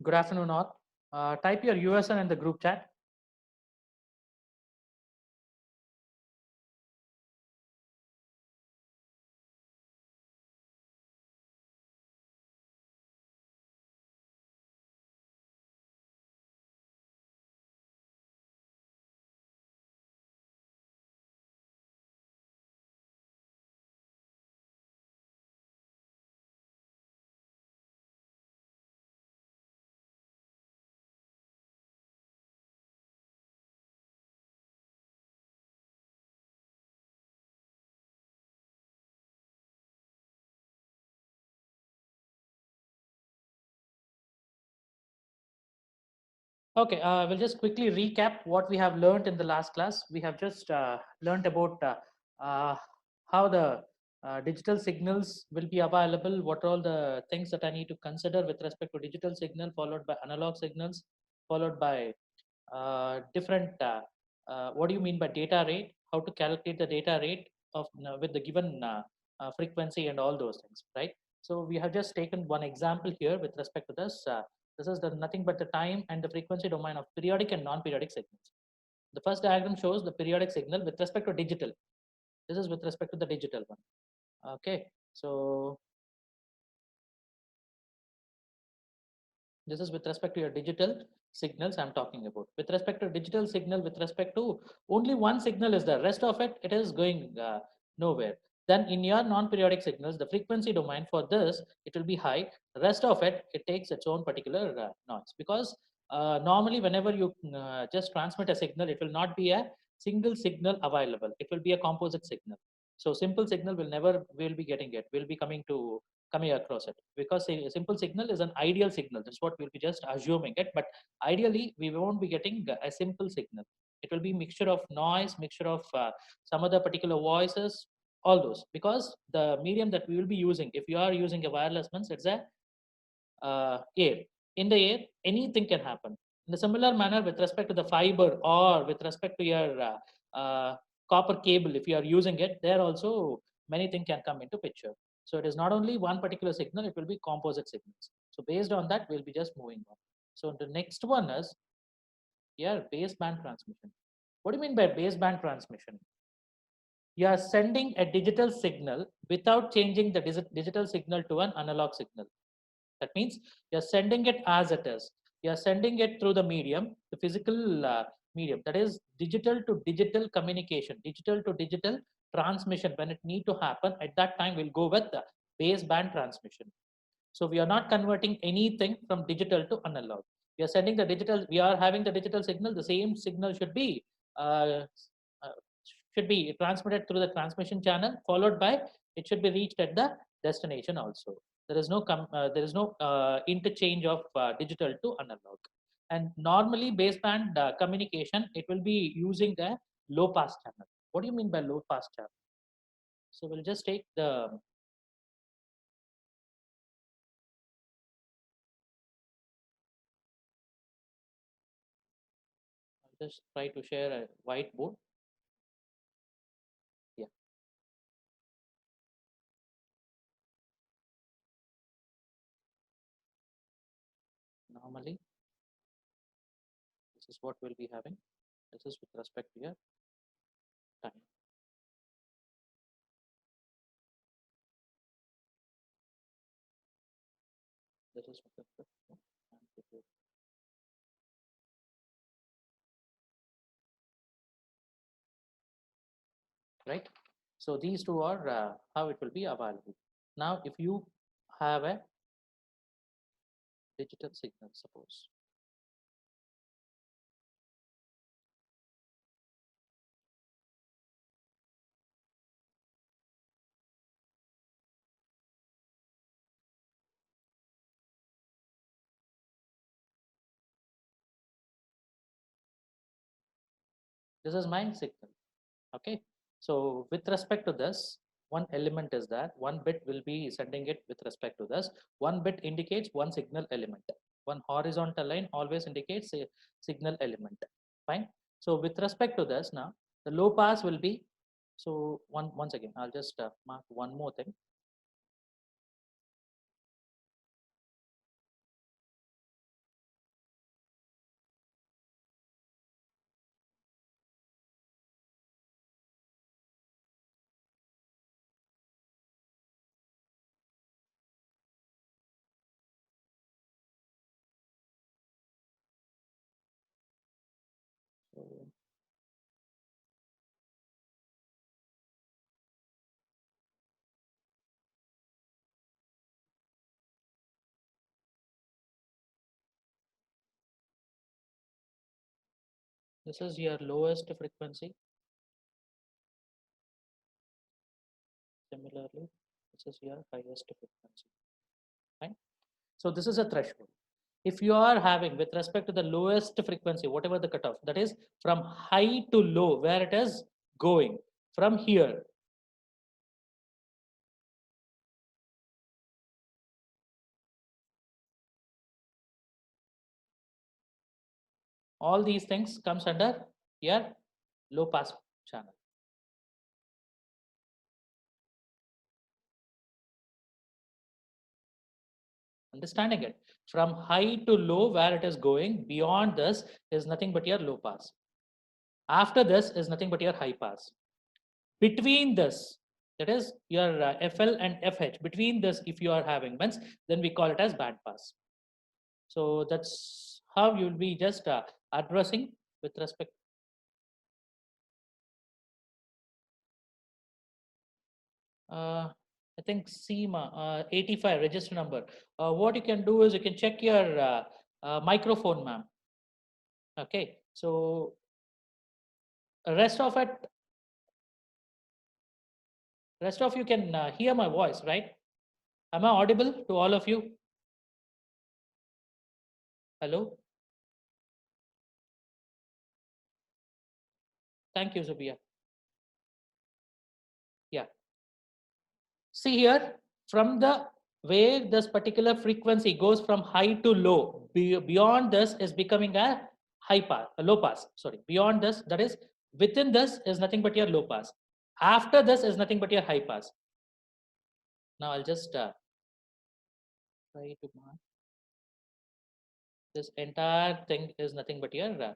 Good afternoon, all. Type your USN in the group chat. Okay, we'll just quickly recap what we have learned in the last class. We have just learned about uh, how the digital signals will be available, what are all the things that I need to consider with respect to digital signal, followed by analog signals, followed by different, what do you mean by data rate, how to calculate the data rate of with the given frequency and all those things, right? So we have just taken one example here with respect to this. This is the nothing but the time and the frequency domain of periodic and non-periodic signals. The first diagram shows the periodic signal with respect to digital. This is with respect to the digital one. Okay, so this is with respect to your digital signals I'm talking about. With respect to digital signal, with respect to only one signal is there. Rest of it, it is going nowhere. Then in your non-periodic signals, the frequency domain for this, it will be high. The rest of it, it takes its own particular noise. Because normally whenever you just transmit a signal, it will not be a single signal available. It will be a composite signal. So simple signal will never, will be getting it. Will be coming across it, because a simple signal is an ideal signal. That's what we'll be just assuming it, but ideally we won't be getting a simple signal. It will be mixture of noise, mixture of some other particular voices, all those, because the medium that we will be using, if you are using a wireless means it's a air. In the air anything can happen. In a similar manner with respect to the fiber, or with respect to your copper cable, if you are using it, there also many things can come into picture. So it is not only one particular signal, it will be composite signals. So based on that, we'll be just moving on. So the next one is, yeah, baseband transmission. What do you mean by baseband transmission? You are sending a digital signal without changing the digital signal to an analog signal. That means you're sending it as it is. You're sending it through the medium, the physical medium. That is digital to digital communication, digital to digital transmission. When it need to happen, at that time we'll go with the baseband transmission. So we are not converting anything from digital to analog. We are sending the digital. We are having the digital signal. The same signal uh, uh, should be transmitted through the transmission channel, followed by it should be reached at the destination also. There is no interchange of digital to analog. And normally baseband communication, it will be using the low pass channel. What do you mean by low pass channel? So we'll just take the, I'll just try to share a whiteboard. Yeah, normally this is what we'll be having. This is with respect to your time. This is with respect to amplitude, right? So these two are how it will be available. Now, if you have a digital signal, suppose this is my signal. Okay, so with respect to this, one element is that one bit will be sending it with respect to this. One bit indicates one signal element. One horizontal line always indicates a signal element. Fine. So with respect to this, now the low pass will be, so once again I'll just mark one more thing. This is your lowest frequency. Similarly, this is your highest frequency. Right? So this is a threshold. If you are having with respect to the lowest frequency, whatever the cutoff, that is from high to low, where it is going from here. All these things comes under your low pass channel. Understanding it from high to low, where it is going beyond this is nothing but your low pass. After this is nothing but your high pass. Between this, that is your FL and FH, between this, if you are having means, then we call it as band pass. So that's how you will be just addressing with respect. I think SEMA 85 register number. What you can do is you can check your microphone, ma'am. Okay, so rest of it, rest of you can hear my voice, right? Am I audible to all of you? Hello. Thank you, Zubia. Yeah. See here, from the where this particular frequency goes from high to low, beyond this is becoming a high pass, a low pass. Sorry, beyond this, that is within this is nothing but your low pass. After this is nothing but your high pass. Now I'll just try to mark. This entire thing is nothing but your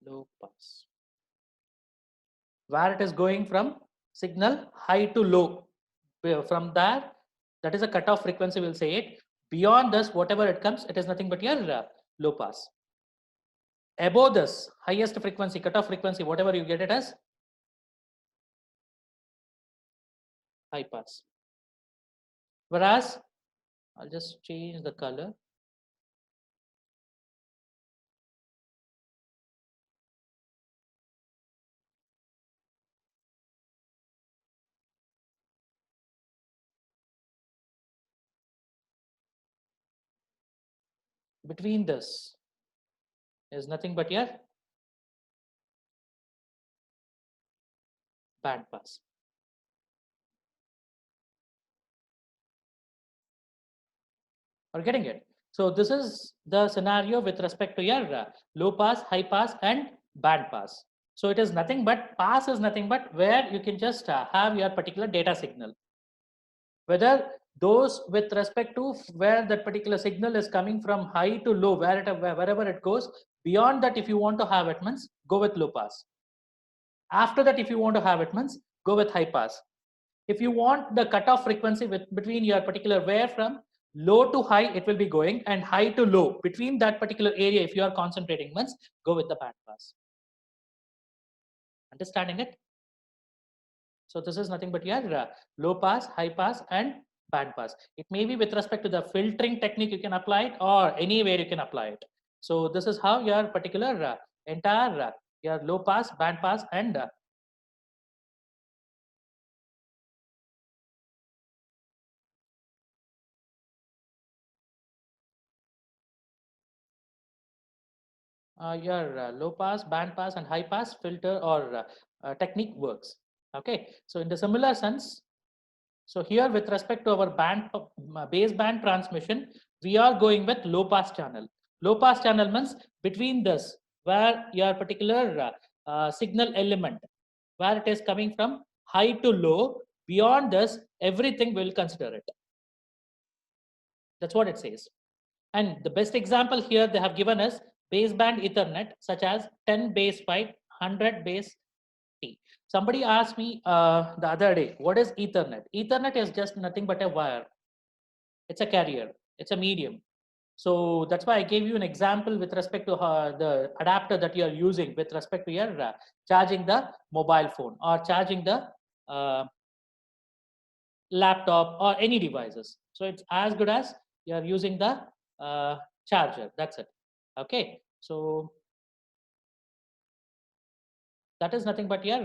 low pass. Where it is going from signal high to low. From there, that is a cutoff frequency, we'll say it. Beyond this, whatever it comes, it is nothing but your low pass. Above this, highest frequency, cutoff frequency, whatever you get it as high pass. Whereas, I'll just change the color. Between this is nothing but your band pass. Are getting it? So this is the scenario with respect to your low pass, high pass, and band pass. So it is nothing but pass is nothing but where you can just have your particular data signal. Whether those with respect to where that particular signal is coming from high to low, wherever it goes, beyond that, if you want to have it means go with low pass. After that, if you want to have it means go with high pass. If you want the cutoff frequency between your particular where from low to high, it will be going, and high to low between that particular area, if you are concentrating means go with the band pass. Understanding it? So this is nothing but your low pass, high pass, and band pass. It may be with respect to the filtering technique you can apply it, or anywhere you can apply it. So this is how your particular entire your low pass, band pass, and your low pass, band pass, and high pass filter or technique works. Okay, so in the similar sense, so here with respect to our baseband transmission, we are going with low pass channel. Low pass channel means between this, where your particular signal element, where it is coming from high to low, beyond this, everything will consider it. That's what it says. And the best example here they have given us baseband Ethernet, such as 10 base 5, 100 base T. Somebody asked me the other day, what is Ethernet? Ethernet is just nothing but a wire. It's a carrier. It's a medium. So that's why I gave you an example with respect to the adapter that you are using with respect to your charging the mobile phone or charging the uh, laptop or any devices. So it's as good as you're using the charger. That's it. Okay. So that is nothing but your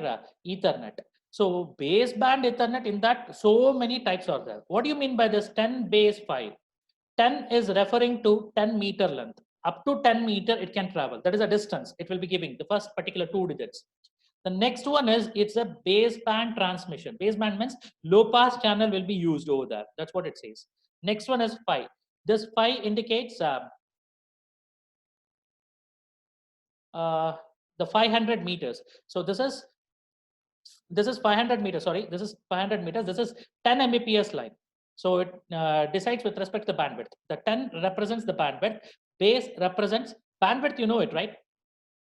Ethernet. So baseband Ethernet, in that so many types are there. What do you mean by this 10 base 5? 10 is referring to 10-meter length. Up to 10 meter it can travel. That is a distance it will be giving, the first particular 2 digits. The next one is it's a baseband transmission. Baseband means low pass channel will be used over there. That's what it says. Next one is 5. This 5 indicates uh, the 500 meters. So this is 500 meters. Sorry, this is 500 meters. This is 10 Mbps line. So it decides with respect to the bandwidth. The 10 represents the bandwidth. Base represents bandwidth. You know it, right?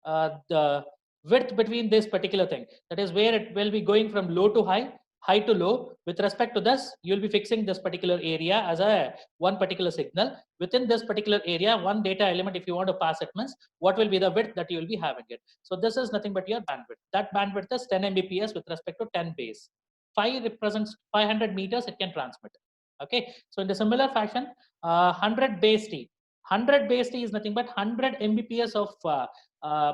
The width between this particular thing. That is where it will be going from low to high, high to low. With respect to this, you'll be fixing this particular area as a one particular signal. Within this particular area, one data element, if you want to pass it, means what will be the width that you will be having it. So this is nothing but your bandwidth. That bandwidth is 10 Mbps with respect to 10 base. 5 represents 500 meters it can transmit. Okay, so in the similar fashion, 100 base T. 100 base T is nothing but 100 Mbps of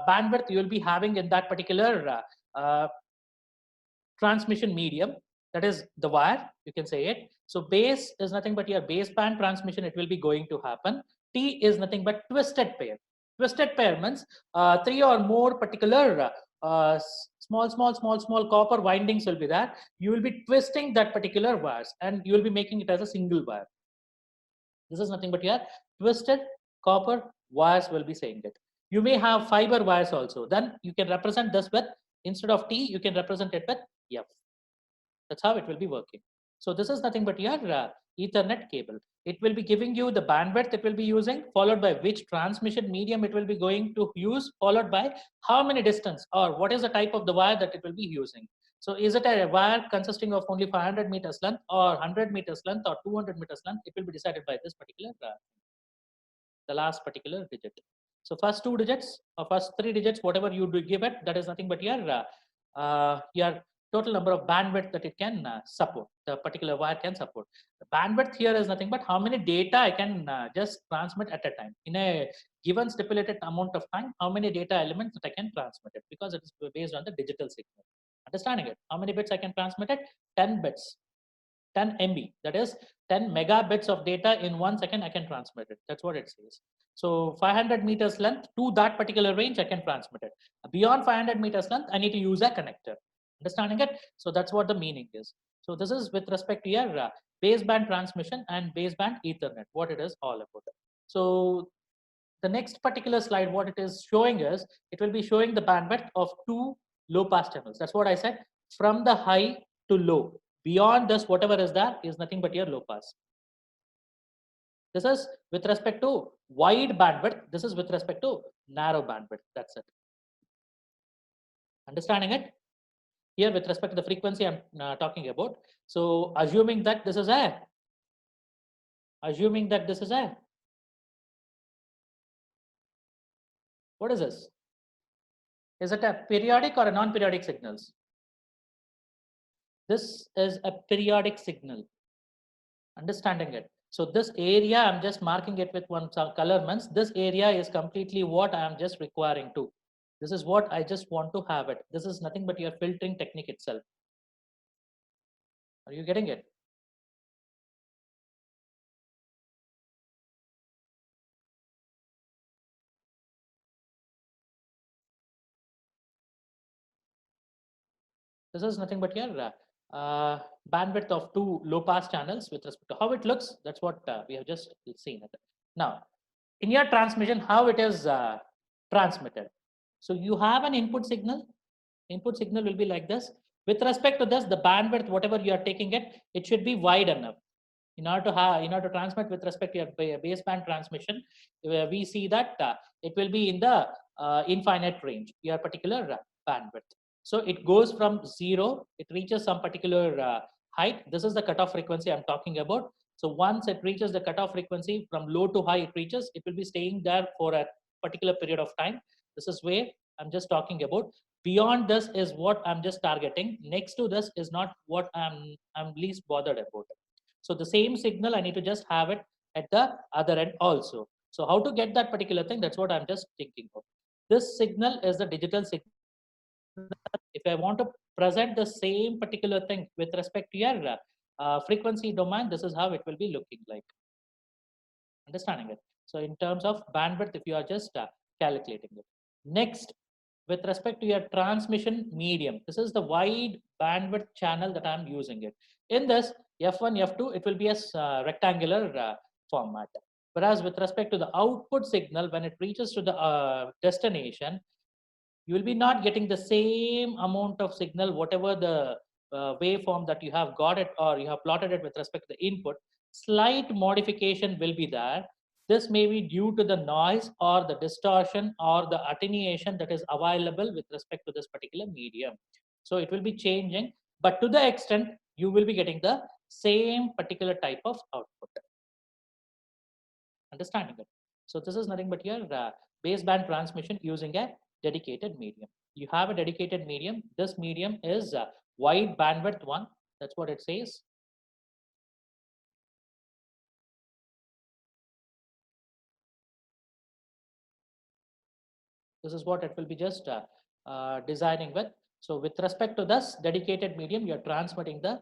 bandwidth you will be having in that particular transmission medium, that is the wire, you can say it. So base is nothing but your baseband transmission, it will be going to happen. T is nothing but twisted pair. Twisted pair means 3 or more particular small copper windings will be there. You will be twisting that particular wires and you will be making it as a single wire. This is nothing but your twisted copper wires will be saying it. You may have fiber wires also. Then you can represent this with, instead of T, you can represent it with F. That's how it will be working. So this is nothing but your Ethernet cable. It will be giving you the bandwidth it will be using, followed by which transmission medium it will be going to use, followed by how many distance or what is the type of the wire that it will be using. So is it a wire consisting of only 500 meters length or 100 meters length or 200 meters length? It will be decided by this particular, the last particular digit. So first 2 digits or first 3 digits, whatever you do give it, that is nothing but your total number of bandwidth that it can support, the particular wire can support. The bandwidth here is nothing but how many data I can just transmit at a time. In a given stipulated amount of time, how many data elements that I can transmit it, because it is based on the digital signal. Understanding it? How many bits I can transmit it? 10 bits. 10 MB, that is 10 megabits of data in 1 second I can transmit it. That's what it says. So 500 meters length to that particular range I can transmit it. Beyond 500 meters length I need to use a connector. Understanding it? So that's what the meaning is. So this is with respect to your baseband transmission and baseband Ethernet, what it is all about. So the next particular slide, what it is showing is, it will be showing the bandwidth of 2 low pass channels. That's what I said, from the high to low. Beyond this, whatever is there is nothing but your low pass. This is with respect to wide bandwidth. This is with respect to narrow bandwidth. That's it. Understanding it? Here, with respect to the frequency I'm talking about. So assuming that this is a, what is this? Is it a periodic or a non-periodic signals? This is a periodic signal. Understanding it? So this area, I'm just marking it with one color means this area is completely what I am just requiring to. This is what I just want to have it. This is nothing but your filtering technique itself. Are you getting it? This is nothing but your bandwidth of 2 low pass channels with respect to how it looks. That's what we have just seen it. Now, in your transmission, how it is transmitted. So you have an input signal. Input signal will be like this. With respect to this, the bandwidth, whatever you are taking it, it should be wide enough. In order to transmit with respect to your baseband transmission, we see that it will be in the infinite range, your particular bandwidth. So it goes from 0, it reaches some particular height. This is the cutoff frequency I'm talking about. So once it reaches the cutoff frequency, from low to high it reaches, it will be staying there for a particular period of time. This is where I'm just talking about. Beyond this is what I'm just targeting. Next to this is not what I'm least bothered about. So the same signal, I need to just have it at the other end also. So how to get that particular thing? That's what I'm just thinking of. This signal is the digital signal. If I want to present the same particular thing with respect to your frequency domain, this is how it will be looking like. Understanding it? So in terms of bandwidth, if you are just calculating it. Next, with respect to your transmission medium, this is the wide bandwidth channel that I'm using it. In this F1, F2, it will be a rectangular format. Whereas with respect to the output signal, when it reaches to the destination, you will be not getting the same amount of signal, whatever the waveform that you have got it or you have plotted it with respect to the input. Slight modification will be there. This may be due to the noise or the distortion or the attenuation that is available with respect to this particular medium. So it will be changing, but to the extent you will be getting the same particular type of output. Understanding it? So this is nothing but your baseband transmission using a dedicated medium. You have a dedicated medium. This medium is wide bandwidth one. That's what it says. This is what it will be just designing with. So with respect to this dedicated medium, uh, you're transmitting the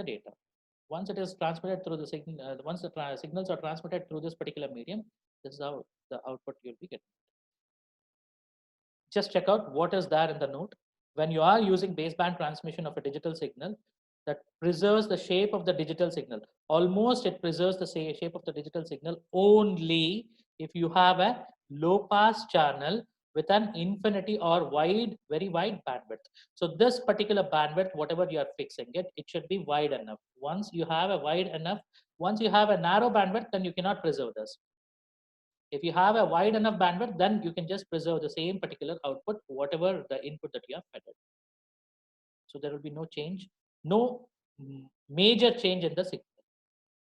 data. Once it is transmitted through the signal, once the signals are transmitted through this particular medium, this is how the output you'll be getting. Just check out what is there in the note. When you are using baseband transmission of a digital signal, that preserves the shape of the digital signal. Almost it preserves the shape of the digital signal only if you have a low pass channel with an infinity or wide, very wide bandwidth. So this particular bandwidth, whatever you are fixing it, it should be wide enough. Once you have a wide enough, once you have a narrow bandwidth, then you cannot preserve this. If you have a wide enough bandwidth, then you can just preserve the same particular output, whatever the input that you have fed it. So there will be no change, no major change in the signal.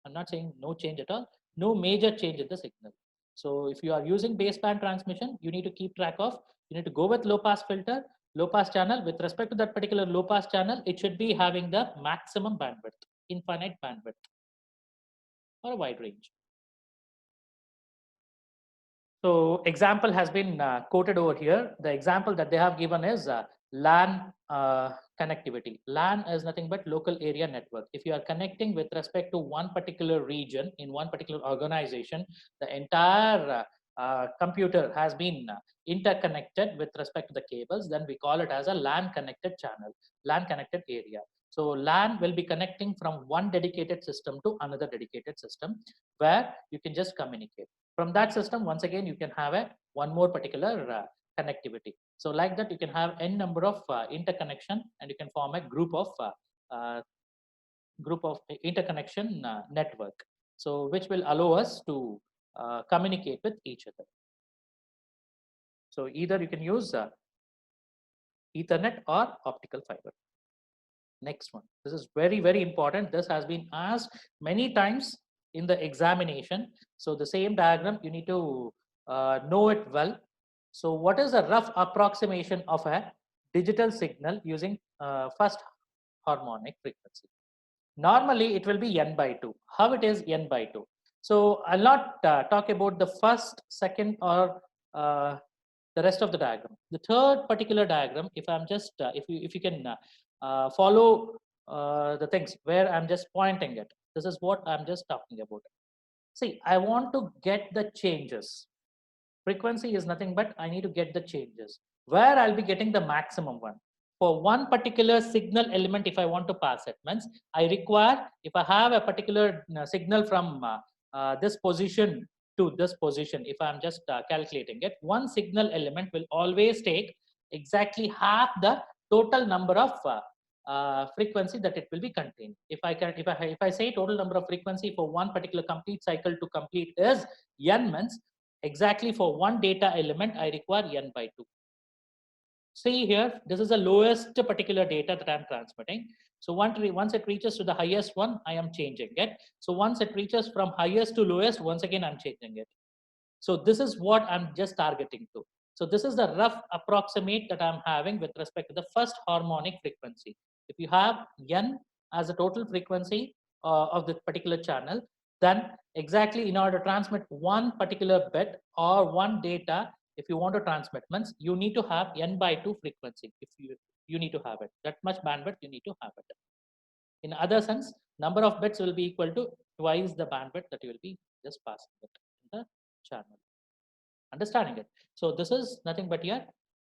I'm not saying no change at all, no major change in the signal. So if you are using baseband transmission, you need to keep track of, you need to go with low pass filter, low pass channel. With respect to that particular low pass channel, it should be having the maximum bandwidth, infinite bandwidth, or a wide range. So example has been quoted over here. The example that they have given is LAN connectivity. LAN is nothing but local area network. If you are connecting with respect to one particular region in one particular organization, the entire computer has been interconnected with respect to the cables, then we call it as a LAN connected channel, LAN connected area. So LAN will be connecting from one dedicated system to another dedicated system where you can just communicate. From that system, once again, you can have a one more particular connectivity. So like that, you can have n number of interconnection, and you can form a uh, group of interconnection network. So which will allow us to communicate with each other. So either you can use Ethernet or optical fiber. Next one. This is very, very important. This has been asked many times in the examination. So the same diagram, you need to know it well. So what is a rough approximation of a digital signal using first harmonic frequency? Normally, it will be n by 2. How it is n by 2? So I'll not talk about the first, second, or the rest of the diagram. The third particular diagram, if I'm just, if you can follow the things where I'm just pointing it, this is what I'm just talking about. See, I want to get the changes. Frequency is nothing but I need to get the changes where I'll be getting the maximum one. For one particular signal element, if I want to pass it, means I require, if I have a particular signal from this position to this position, if I'm just calculating it, one signal element will always take exactly half the total number of frequency that it will be contained. If I say total number of frequency for one particular complete cycle to complete is n, means exactly for one data element, I require n by 2. See here, this is the lowest particular data that I'm transmitting. So once it reaches to the highest one, I am changing it. So once it reaches from highest to lowest, once again, I'm changing it. So this is what I'm just targeting to. So this is the rough approximate that I'm having with respect to the first harmonic frequency. If you have n as a total frequency of the particular channel, then exactly in order to transmit one particular bit or one data, if you want to transmit, means you need to have n by 2 frequency. If you need to have it, that much bandwidth you need to have it. In other sense, number of bits will be equal to twice the bandwidth that you will be just passing it in the channel. Understanding it. So this is nothing but your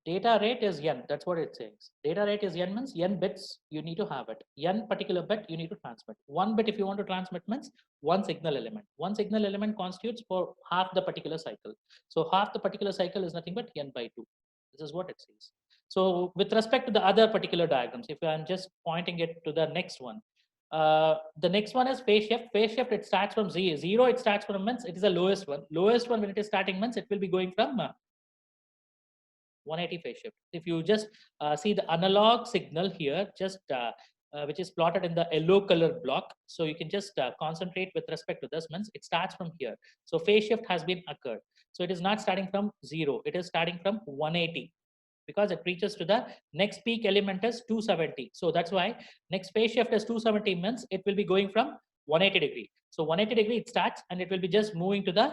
data rate is n. That's what it says. Data rate is n means n bits you need to have it. N particular bit you need to transmit. One bit if you want to transmit means one signal element. One signal element constitutes for half the particular cycle. So half the particular cycle is nothing but n by 2. This is what it says. So with respect to the other particular diagrams, if I'm just pointing it to the next one, the next one is phase shift. Phase shift, it starts from zero. It starts from means it is the lowest one. Lowest one when it is starting means it will be going from 180 phase shift. If you just see the analog signal here, just which is plotted in the yellow color block. So you can just concentrate with respect to this means it starts from here. So phase shift has been occurred. So it is not starting from 0. It is starting from 180. Because it reaches to the next peak element is 270. So that's why next phase shift is 270 means it will be going from 180 degree. So 180 degree it starts and it will be just moving to the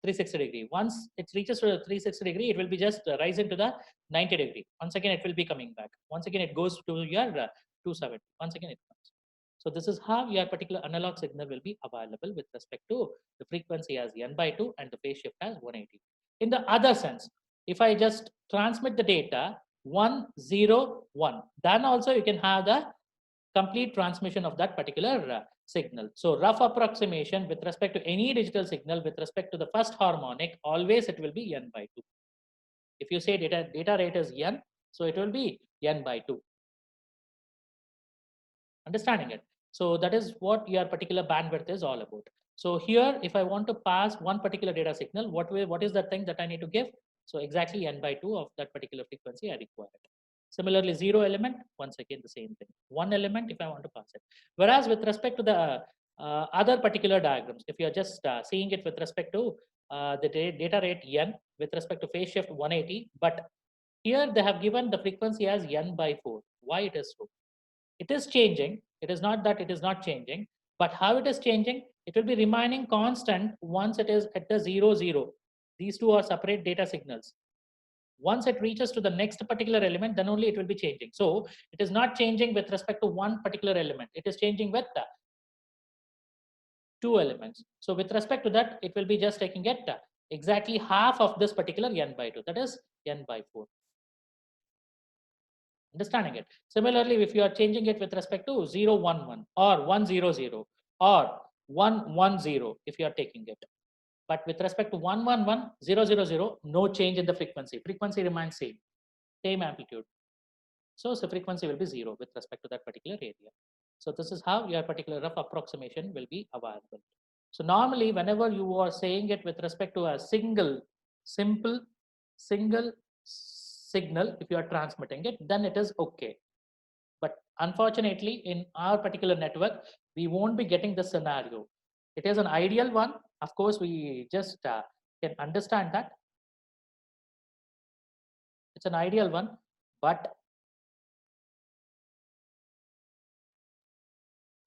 360 degree. Once it reaches to the 360 degree, it will be just rising to the 90 degree. Once again, it will be coming back. Once again, it goes to your 270. Once again, it comes. So this is how your particular analog signal will be available with respect to the frequency as n by 2 and the phase shift as 180. In the other sense, if I just transmit the data 1, 0, 1, then also you can have the complete transmission of that particular signal. So rough approximation with respect to any digital signal with respect to the first harmonic, always it will be n by 2. If you say data rate is n, so it will be n by 2. Understanding it. So that is what your particular bandwidth is all about. So here, if I want to pass one particular data signal, what is the thing that I need to give? So exactly n by 2 of that particular frequency I require it. Similarly, 0 element, once again the same thing. 1 element if I want to pass it. Whereas with respect to the other particular diagrams, if you are just seeing it with respect to the data rate n with respect to phase shift 180, but here they have given the frequency as n by 4. Why it is so? It is changing. It is not that it is not changing, but how it is changing, it will be remaining constant once it is at the 0, 0. These two are separate data signals. Once it reaches to the next particular element, then only it will be changing. So it is not changing with respect to one particular element. It is changing with the two elements. So with respect to that, it will be just taking it exactly half of this particular n by 2. That is n by 4. Understanding it. Similarly, if you are changing it with respect to 0, 1, 1 or 1, 0, 0 or 1, 1, 0, if you are taking it. But with respect to 1, 1, 1, 0, 0, 0, no change in the frequency. Frequency remains same amplitude. So frequency will be 0 with respect to that particular area. So this is how your particular rough approximation will be available. So normally, whenever you are saying it with respect to a simple signal, if you are transmitting it, then it is okay. But unfortunately, in our particular network, we won't be getting the scenario. It is an ideal one. Of course, we just can understand that. It's an ideal one, but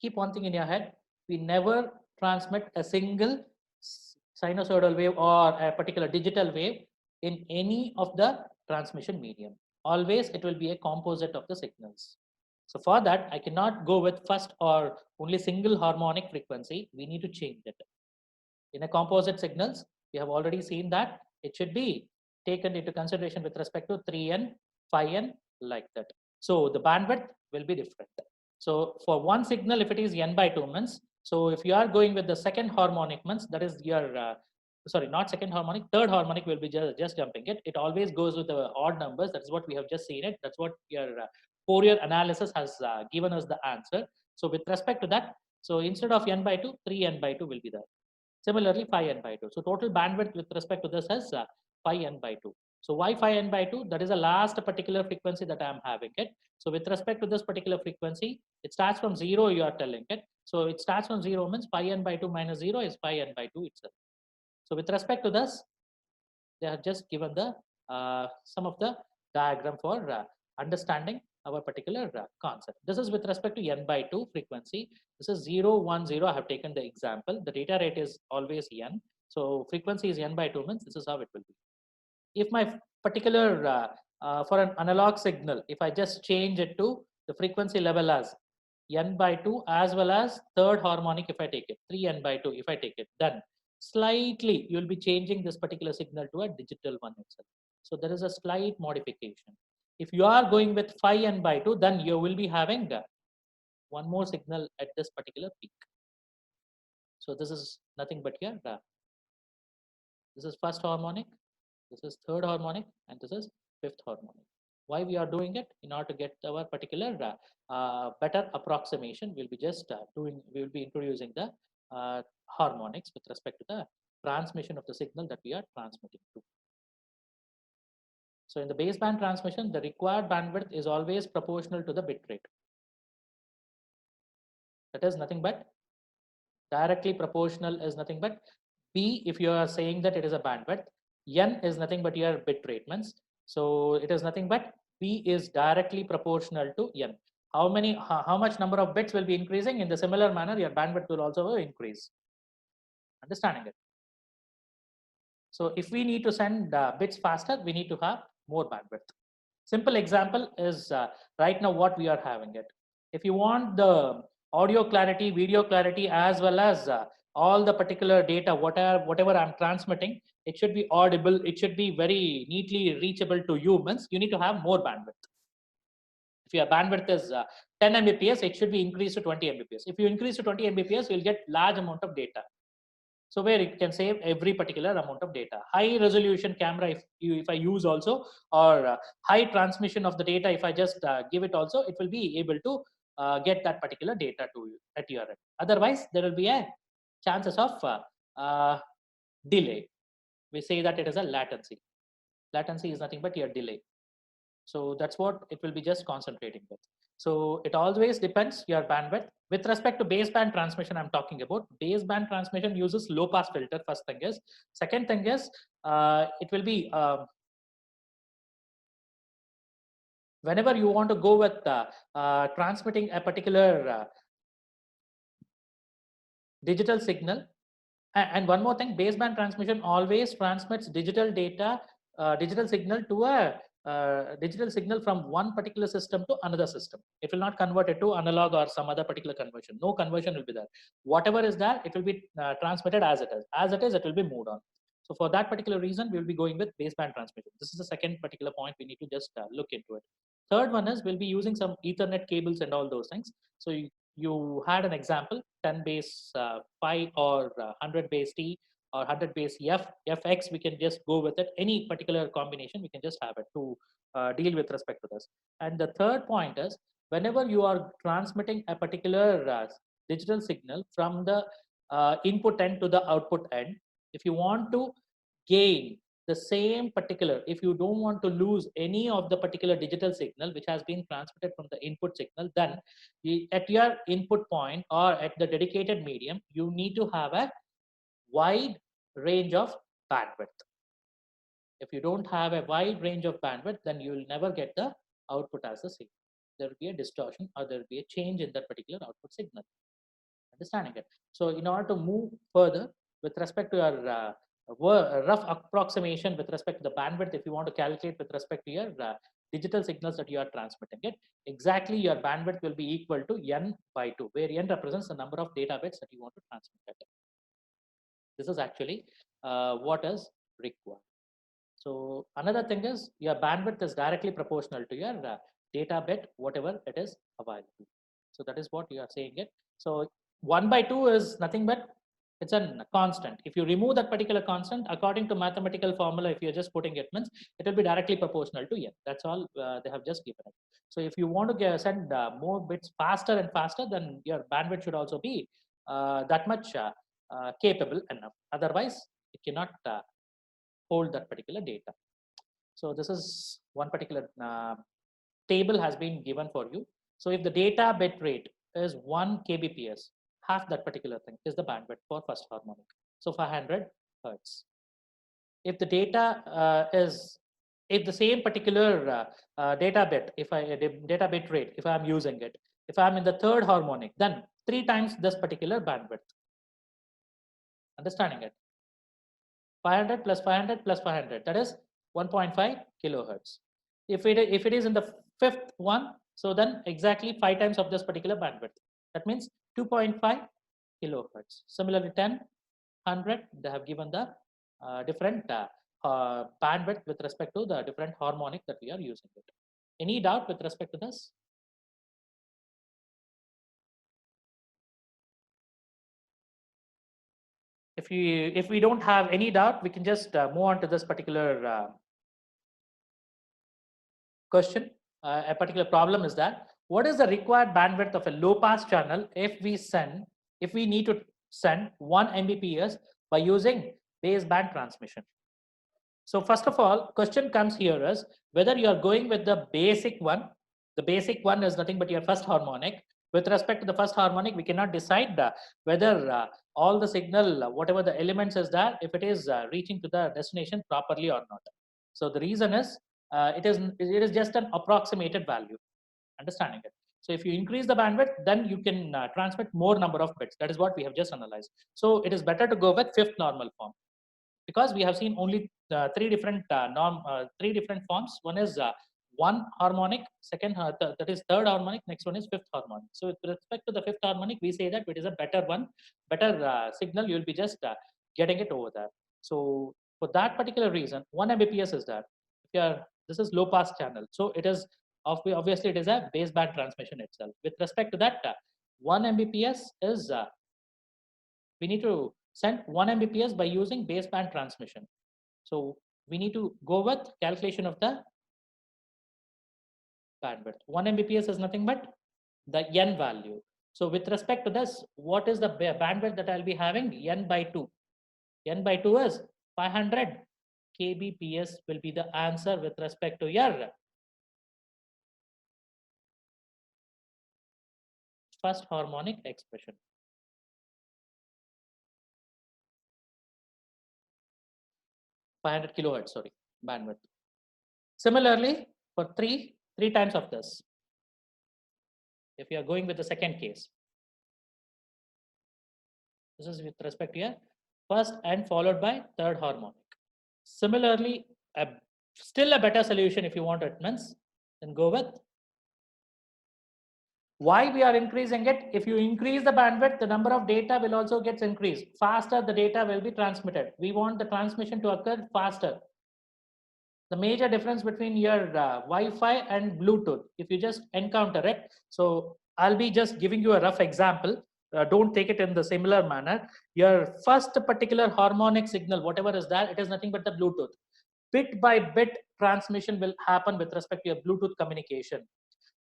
keep one thing in your head. We never transmit a single sinusoidal wave or a particular digital wave in any of the transmission medium. Always it will be a composite of the signals. So for that, I cannot go with first or only single harmonic frequency. We need to change it. In a composite signals, we have already seen that it should be taken into consideration with respect to 3n, 5n, like that. So the bandwidth will be different. So for one signal, if it is n by 2 means, so if you are going with the second harmonic means, that is your, sorry, not second harmonic, third harmonic will be just jumping it. It always goes with the odd numbers. That's what we have just seen it. That's what your Fourier analysis has given us the answer. So with respect to that, so instead of n by 2, 3n by 2 will be there. Similarly, 5n by 2. So total bandwidth with respect to this is 5n by 2. So why 5n by 2? That is the last particular frequency that I am having it. So with respect to this particular frequency, it starts from 0, you are telling it. So it starts from 0 means 5n by 2 minus 0 is 5n by 2 itself. So with respect to this, they have just given the some of the diagram for understanding our particular concept. This is with respect to n by 2 frequency. This is 0, 1, 0. I have taken the example. The data rate is always n. So frequency is n by 2 means this is how it will be. If my particular, for an analog signal, if I just change it to the frequency level as n by 2 as well as third harmonic, if I take it, 3n by 2, if I take it, then slightly you'll be changing this particular signal to a digital one itself. So there is a slight modification. If you are going with 5n by 2, then you will be having one more signal at this particular peak. So this is nothing but here. This is first harmonic, this is third harmonic, and this is fifth harmonic. Why we are doing it? In order to get our particular better approximation, we'll be just we will be introducing the harmonics with respect to the transmission of the signal that we are transmitting to. So in the baseband transmission, the required bandwidth is always proportional to the bit rate. That is nothing but directly proportional is nothing but B, if you are saying that it is a bandwidth, N is nothing but your bit rate means. So it is nothing but B is directly proportional to N. How much number of bits will be increasing? In the similar manner, your bandwidth will also increase. Understanding it? So if we need to send bits faster, we need to have more bandwidth. Simple example is right now what we are having it. If you want the audio clarity, video clarity, as well as all the particular data, whatever I'm transmitting, it should be audible. It should be very neatly reachable to humans. You need to have more bandwidth. If your bandwidth is 10 Mbps, it should be increased to 20 Mbps. If you increase to 20 Mbps, you'll get large amount of data. So where it can save every particular amount of data. High resolution camera, if I use also, or high transmission of the data, if I just give it also, it will be able to get that particular data to you at your end. Otherwise, there will be a chances of delay. We say that it is a latency. Latency is nothing but your delay. So that's what it will be just concentrating with. So it always depends your bandwidth. With respect to baseband transmission, I'm talking about baseband transmission uses low pass filter. First thing is, second thing is, it will be whenever you want to go with transmitting a particular digital signal. And one more thing, baseband transmission always transmits digital data, digital signal to a digital signal from one particular system to another system. It will not convert it to analog or some other particular conversion. No conversion will be there. Whatever is there, it will be transmitted as it is. As it is, it will be moved on. So for that particular reason, we will be going with baseband transmission. This is the second particular point we need to just look into it. Third one is we'll be using some Ethernet cables and all those things. So you had an example, 10 base phi or 100 base T or 100 base fx, we can just go with it. Any particular combination, we can just have it to deal with respect to this. And the third point is, whenever you are transmitting a particular digital signal from the input end to the output end, if you want to gain the same particular, if you don't want to lose any of the particular digital signal which has been transmitted from the input signal, then at your input point or at the dedicated medium, you need to have a wide range of bandwidth. If you don't have a wide range of bandwidth, then you will never get the output as the same. There will be a distortion or there will be a change in that particular output signal. Understanding it? So in order to move further with respect to your rough approximation with respect to the bandwidth, if you want to calculate with respect to your digital signals that you are transmitting it, exactly your bandwidth will be equal to n by 2, where n represents the number of data bits that you want to transmit. This is actually what is required. So another thing is your bandwidth is directly proportional to your data bit, whatever it is available. So that is what you are saying it. So 1 by 2 is nothing but it's a constant. If you remove that particular constant, according to mathematical formula, if you're just putting it, means it will be directly proportional to n. That's all they have just given it. So if you want to send more bits faster and faster, then your bandwidth should also be that much capable enough. Otherwise, it cannot hold that particular data. So this is one particular table has been given for you. So if the data bit rate is 1 kbps, half that particular thing is the bandwidth for first harmonic. So 500 hertz. If the data is if the same particular data bit, if I data bit rate, if I'm using it, if I'm in the third harmonic, then 3 times this particular bandwidth. Understanding it? 500 plus 500 plus 500, that is 1.5 kilohertz. If it is in the fifth one, so then exactly 5 times of this particular bandwidth. That means 2.5 kilohertz. Similarly, 10, 100, they have given the different bandwidth with respect to the different harmonic that we are using it. Any doubt with respect to this? If we don't have any doubt, we can just move on to this particular question. A particular problem is that what is the required bandwidth of a low pass channel if we need to send 1 Mbps by using baseband transmission? So first of all, question comes here is whether you are going with the basic one. The basic one is nothing but your first harmonic. With respect to the first harmonic, we cannot decide whether all the signal, whatever the elements is there, if it is reaching to the destination properly or not. So the reason is it is just an approximated value. Understanding it. So if you increase the bandwidth, then you can transmit more number of bits. That is what we have just analyzed. So it is better to go with fifth normal form, because we have seen only three different forms. One is one harmonic, second that is third harmonic, next one is fifth harmonic. So with respect to the fifth harmonic, we say that it is a better one, better signal. You will be just getting it over there. So for that particular reason, 1 Mbps is that. If you are, this is low pass channel, so it is obviously it is a baseband transmission itself. With respect to that, 1 Mbps is we need to send 1 Mbps by using baseband transmission. So we need to go with calculation of the bandwidth. 1 Mbps is nothing but the n value. So with respect to this, what is the bandwidth that I'll be having? N by 2. N by 2 is 500 kbps will be the answer with respect to your first harmonic expression. 500 kilohertz, sorry, bandwidth. Similarly, for three times of this, if you are going with the second case, this is with respect to your first and followed by third harmonic. Similarly, still a better solution if you want it means, then go with why we are increasing it. If you increase the bandwidth, the number of data will also get increased. Faster the data will be transmitted. We want the transmission to occur faster. The major difference between your Wi-Fi and Bluetooth, if you just encounter it. So I'll be just giving you a rough example. Don't take it in the similar manner. Your first particular harmonic signal, whatever is that, it is nothing but the Bluetooth. Bit by bit transmission will happen with respect to your Bluetooth communication.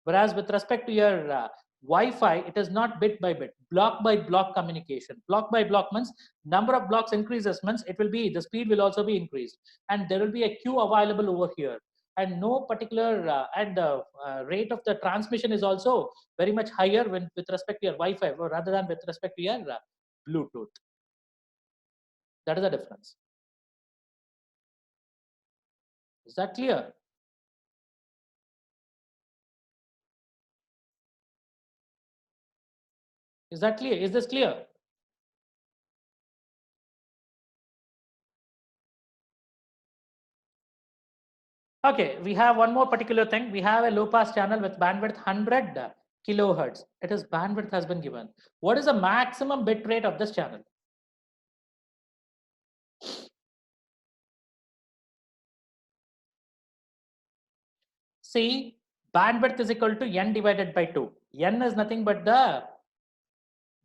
Whereas with respect to your Wi-Fi, it is not bit by bit, block by block communication. Block by block means number of blocks increases means it will be, the speed will also be increased, and there will be a queue available over here. And no particular and the rate of the transmission is also very much higher when with respect to your Wi-Fi rather than with respect to your Bluetooth. That is the difference. Is that clear? Is that clear? Is this clear? Okay, we have one more particular thing. We have a low pass channel with bandwidth 100 kilohertz. It is bandwidth has been given. What is the maximum bit rate of this channel? See, bandwidth is equal to n divided by 2. N is nothing but the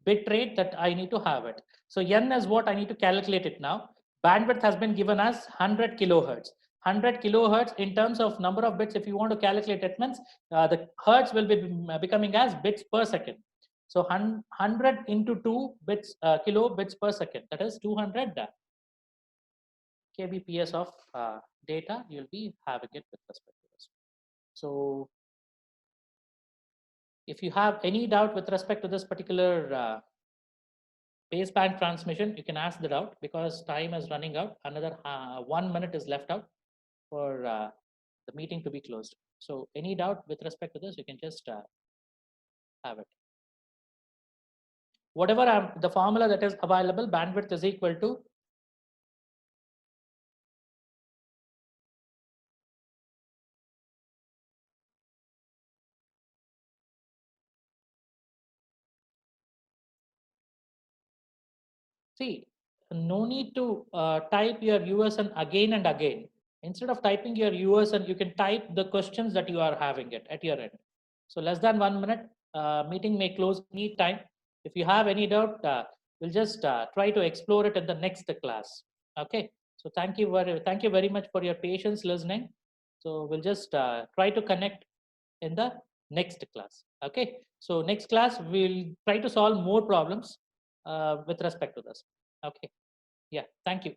bit rate that I need to have it. So n is what I need to calculate it now. Bandwidth has been given as 100 kilohertz. 100 kilohertz in terms of number of bits, if you want to calculate it means the hertz will be becoming as bits per second. So 100 into 2 bits, kilobits per second, that is 200 kbps of data you'll be having it with respect to this. So if you have any doubt with respect to this particular baseband transmission, you can ask the doubt because time is running out. Another 1 minute is left out for the meeting to be closed. So any doubt with respect to this, you can just have it. Whatever the formula that is available, bandwidth is equal to see, no need to type your USN again and again. Instead of typing your USN, you can type the questions that you are having it at your end. So less than 1 minute, meeting may close any time. If you have any doubt, we'll just try to explore it in the next class. Okay. So thank you very much for your patience listening. So we'll just try to connect in the next class. Okay. So next class, we'll try to solve more problems with respect to this. Okay. Yeah. Thank you.